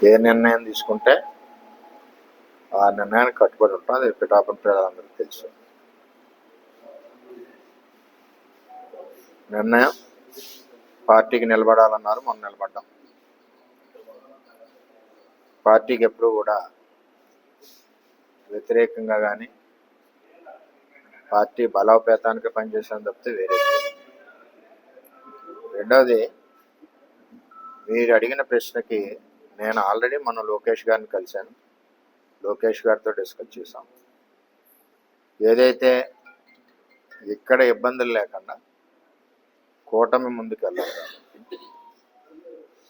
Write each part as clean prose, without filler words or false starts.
ఏ నిర్ణయం తీసుకుంటే ఆ నిర్ణయానికి కట్టుబడి ఉంటాం. అది పిఠాపురం ప్రజలందరికీ తెలుసు. నిర్ణయం పార్టీకి నిలబడాలన్నారు, మనం నిలబడ్డాం. పార్టీకి ఎప్పుడు కూడా వ్యతిరేకంగా కానీ పార్టీ బలోపేతానికి పనిచేసాను తప్పితే వేరే. రెండవది, మీరు అడిగిన ప్రశ్నకి నేను ఆల్రెడీ మన లోకేష్ గారిని కలిశాను. లోకేష్ గారితో డిస్కస్ చేశాం. ఏదైతే ఇక్కడ ఇబ్బందులు లేకుండా కూటమి ముందుకు వెళ్ళాలి కాబట్టి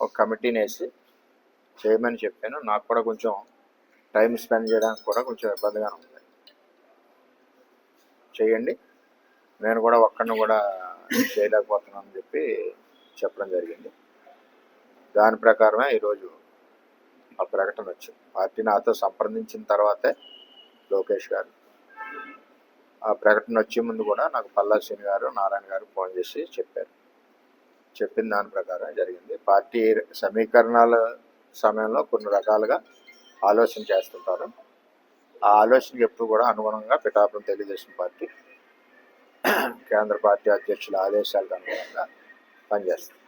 ఒక కమిటీని వేసి చేయమని చెప్పాను. నాకు కూడా కొంచెం టైం స్పెండ్ చేయడానికి కూడా కొంచెం ఇబ్బందిగానే ఉంది. చేయండి, నేను కూడా ఒక్కడిని కూడా చేయలేకపోతున్నాను అని చెప్పి చెప్పడం జరిగింది. దాని ప్రకారమే ఈరోజు ఆ ప్రకటన వచ్చింది. పార్టీ నాతో సంప్రదించిన తర్వాతే లోకేష్ గారు ఆ ప్రకటన వచ్చే ముందు కూడా నాకు పల్లా శ్రీని గారు, నారాయణ గారు ఫోన్ చేసి చెప్పారు. చెప్పిన దాని ప్రకారం జరిగింది. పార్టీ సమీకరణాల సమయంలో కొన్ని రకాలుగా ఆలోచన చేస్తుంటారు. ఆ ఆలోచనకి ఎప్పుడు కూడా అనుగుణంగా పిఠాపురం తెలుగుదేశం పార్టీ కేంద్ర పార్టీ అధ్యక్షుల ఆదేశాలకు అనుగుణంగా పనిచేస్తుంది.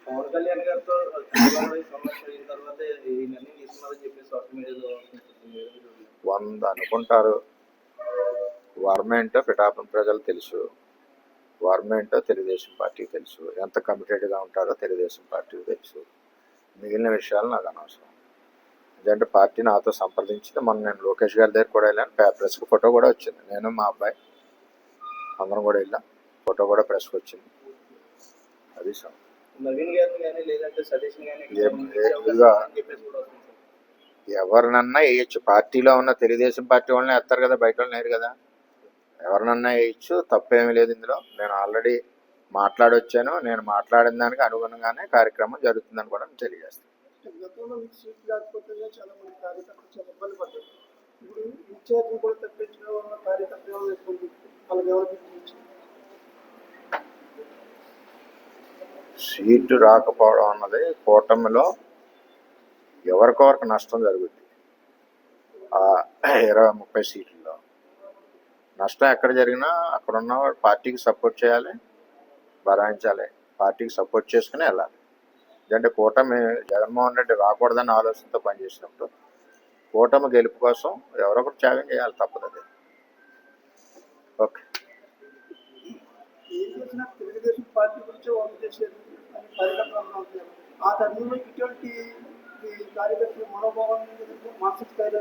పవన్ కళ్యాణ్ గారితో వంద అనుకుంటారు. వర్మ ఏంటో పిఠాపురం ప్రజలు తెలుసు, వర్మ ఏంటో తెలుగుదేశం పార్టీకి తెలుసు, ఎంత కమిటెడ్గా ఉంటారో తెలుగుదేశం పార్టీకి తెలుసు. మిగిలిన విషయాలు నాకు అనవసరం. ఎందుకంటే పార్టీ నాతో సంప్రదించింది. మొన్న నేను లోకేష్ గారి దగ్గర కూడా వెళ్ళాను. ప్రెస్కి ఫోటో కూడా వచ్చింది. నేను మా అబ్బాయి అందరం కూడా వెళ్ళాం. ఫోటో కూడా ప్రెస్కి వచ్చింది. అది ఎవరినన్నా వేయచ్చు. పార్టీలో ఉన్న తెలుగుదేశం పార్టీ వాళ్ళని వేస్తారు కదా, బయట వాళ్ళని వేయరు కదా. ఎవరినన్నా వేయచ్చు, తప్పేమీ లేదు ఇందులో. నేను ఆల్రెడీ మాట్లాడొచ్చాను. నేను మాట్లాడిన దానికి అనుగుణంగానే కార్యక్రమం జరుగుతుందని కూడా తెలియజేస్తాను. సీటు రాకపోవడం అన్నది కూటమిలో ఎవరికొవరికి నష్టం జరుగుద్ది. ఆ 20-30 సీట్లలో నష్టం ఎక్కడ జరిగినా అక్కడ ఉన్న పార్టీకి సపోర్ట్ చేయాలి, భరాయించాలి, పార్టీకి సపోర్ట్ చేసుకుని వెళ్ళాలి. ఎందుకంటే కూటమి జగన్మోహన్ రెడ్డి రాకూడదని ఆలోచనతో పనిచేసినప్పుడు కూటమి గెలుపు కోసం ఎవరొకరు త్యాగం చేయాలి, తప్పదు. అది ఓకే. తెలుగుదేశం పార్టీ గురించి వాళ్ళు చేసేది ఆ తరుణంలో ఇటువంటి కార్యకర్తల మనోభావాన్ని మానసిక స్థాయిలో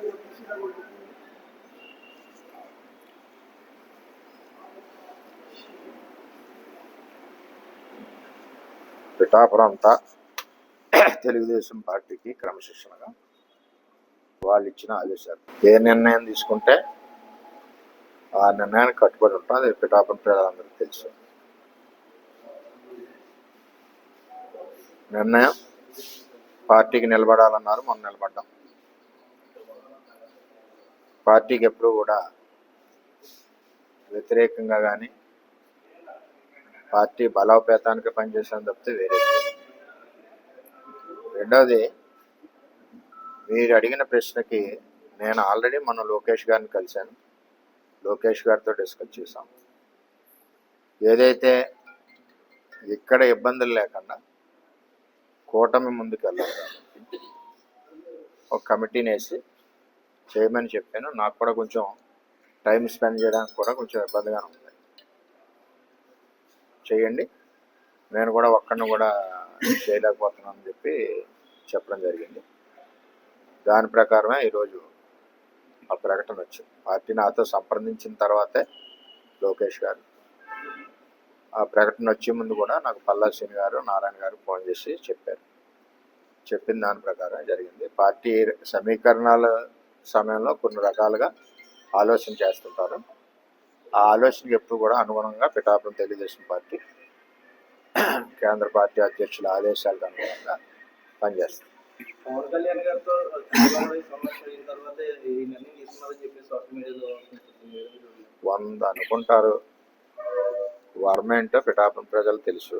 పిఠాపురం అంతా తెలుగుదేశం పార్టీకి క్రమశిక్షణగా వాళ్ళు ఇచ్చిన ఆదేశాలు. ఏ నిర్ణయం తీసుకుంటే ఆ నిర్ణయానికి కట్టుబడి ఉంటాం. అది పిఠాపురం ప్రజలందరికీ తెలుసు. నిర్ణయం పార్టీకి నిలబడాలన్నారు, మనం నిలబడ్డాం. పార్టీకి ఎప్పుడు కూడా వ్యతిరేకంగా కానీ పార్టీ బలోపేతానికి పనిచేసాను తప్పితే వేరే. రెండవది, మీరు అడిగిన ప్రశ్నకి నేను ఆల్రెడీ మన లోకేష్ గారిని కలిశాను. లోకేష్ గారితో డిస్కస్ చేశాం. ఏదైతే ఇక్కడ ఇబ్బందులు లేకుండా కూటమి ముందుకు వెళ్ళాలి కాబట్టి ఒక కమిటీని వేసి చేయమని చెప్పాను. నాకు కూడా కొంచెం టైం స్పెండ్ చేయడానికి కూడా కొంచెం ఇబ్బందిగానే ఉంది. చేయండి, నేను కూడా ఒక్కడిని కూడా చేయలేకపోతున్నాను అని చెప్పి చెప్పడం జరిగింది. దాని ప్రకారమే ఈరోజు ఆ ప్రకటన వచ్చింది. పార్టీ నాతో సంప్రదించిన తర్వాతే లోకేష్ గారు ఆ ప్రకటన వచ్చే ముందు కూడా నాకు పల్లా శ్రీని గారు, నారాయణ గారు ఫోన్ చేసి చెప్పారు. చెప్పిన దాని ప్రకారం జరిగింది. పార్టీ సమీకరణాల సమయంలో కొన్ని రకాలుగా ఆలోచన చేస్తుంటారు. ఆ ఆలోచనకి ఎప్పుడు కూడా అనుగుణంగా పిఠాపురం తెలుగుదేశం పార్టీ కేంద్ర పార్టీ అధ్యక్షుల ఆదేశాలకు అనుగుణంగా పనిచేస్తుంది. పవన్ కళ్యాణ్ గారితో వంద అనుకుంటారు. వర్మ ఏంటో పిఠాపురం ప్రజలు తెలుసు,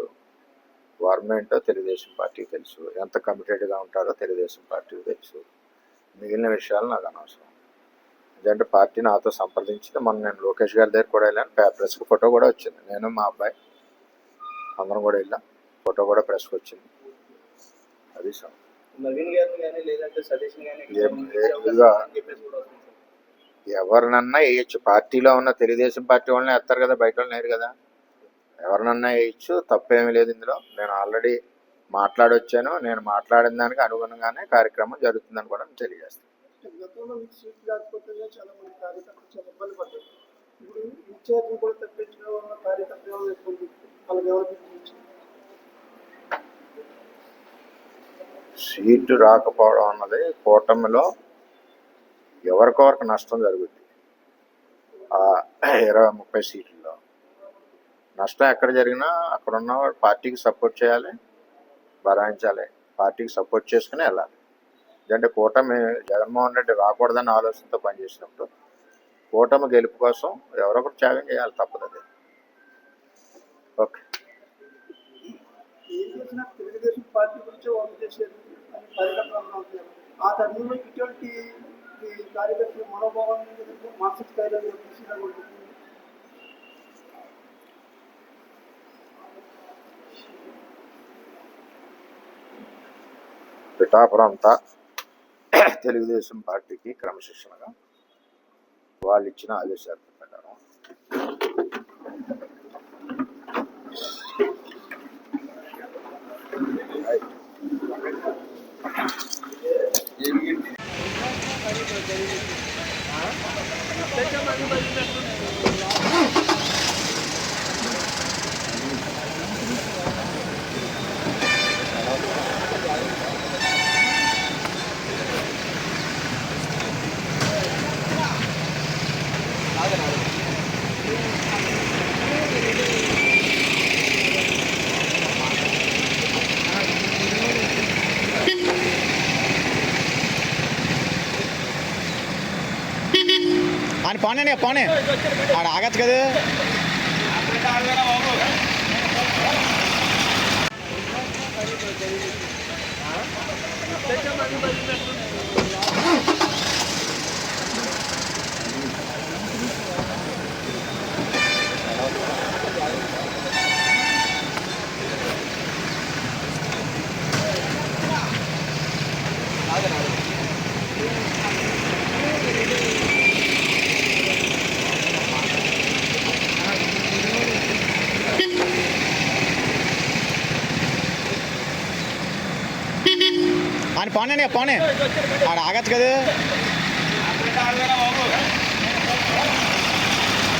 వర్మ ఏంటో తెలుగుదేశం పార్టీకి తెలుసు, ఎంత కమిటెడ్గా ఉంటారో తెలుగుదేశం పార్టీకి తెలుసు. మిగిలిన విషయాలు నాకు అనవసరం. ఎందుకంటే పార్టీ నాతో సంప్రదించింది. మొన్న నేను లోకేష్ గారి దగ్గర కూడా వెళ్ళాను. ప్రెస్కి ఫోటో కూడా వచ్చింది. నేను మా అబ్బాయి అందరం కూడా వెళ్ళాం. ఫోటో కూడా ప్రెస్కి వచ్చింది. అది నవీన్ గారిని కానీ లేదంటే సతీష్ గారిని ఎవరినన్నా వేయచ్చు. పార్టీలో ఉన్న తెలుగుదేశం పార్టీ వాళ్ళని వేస్తారు కదా, బయట వాళ్ళని వేయరు కదా. ఎవరినన్నా వేయచ్చు, తప్పేమీ లేదు ఇందులో. నేను ఆల్రెడీ మాట్లాడొచ్చాను. నేను మాట్లాడిన దానికి అనుగుణంగానే కార్యక్రమం జరుగుతుందని కూడా నేను తెలియజేస్తాను. గతంలో మీకు సీట్ లేకపోతే చాలా మంది కార్యకర్తలు చాలా ఇబ్బంది పడ్డారు. ఇప్పుడు ఇన్ఛార్జ్ కూడా తప్పించడం వల్ల కార్యకర్తలు వాళ్ళకి ఎవరికి సీటు రాకపోవడం అన్నది కూటమిలో ఎవరికొవరికి నష్టం జరుగుద్ది. 20-30 సీట్లలో నష్టం ఎక్కడ జరిగినా అక్కడ ఉన్న పార్టీకి సపోర్ట్ చేయాలి, భరాయించాలి, పార్టీకి సపోర్ట్ చేసుకుని వెళ్ళాలి. ఎందుకంటే కూటమి జగన్మోహన్ రెడ్డి రాకూడదని ఆలోచనతో పనిచేసినప్పుడు కూటమి గెలుపు కోసం ఎవరొకరు త్యాగం చేయాలి, తప్పదు. అది ఓకే. ఏం చేసినా తెలుగుదేశం పార్టీ గురించి వాళ్ళు చేసేది అని కార్యకర్తలు అంటున్నారు. ఆ తరుణంలో ఇటువంటి కార్యకర్తల మనోభావాన్ని మానసిక స్థాయిలో తీసుకురాకూడదు. పిఠాపురం అంతా తెలుగుదేశం పార్టీకి క్రమశిక్షణగా వాళ్ళు ఇచ్చిన ఆదేశాల ప్రకారం అని పోనే పోనే ఆడ ఆగచ్చు కదా. అని పోనే ఆడ ఆగచ్చు కదా.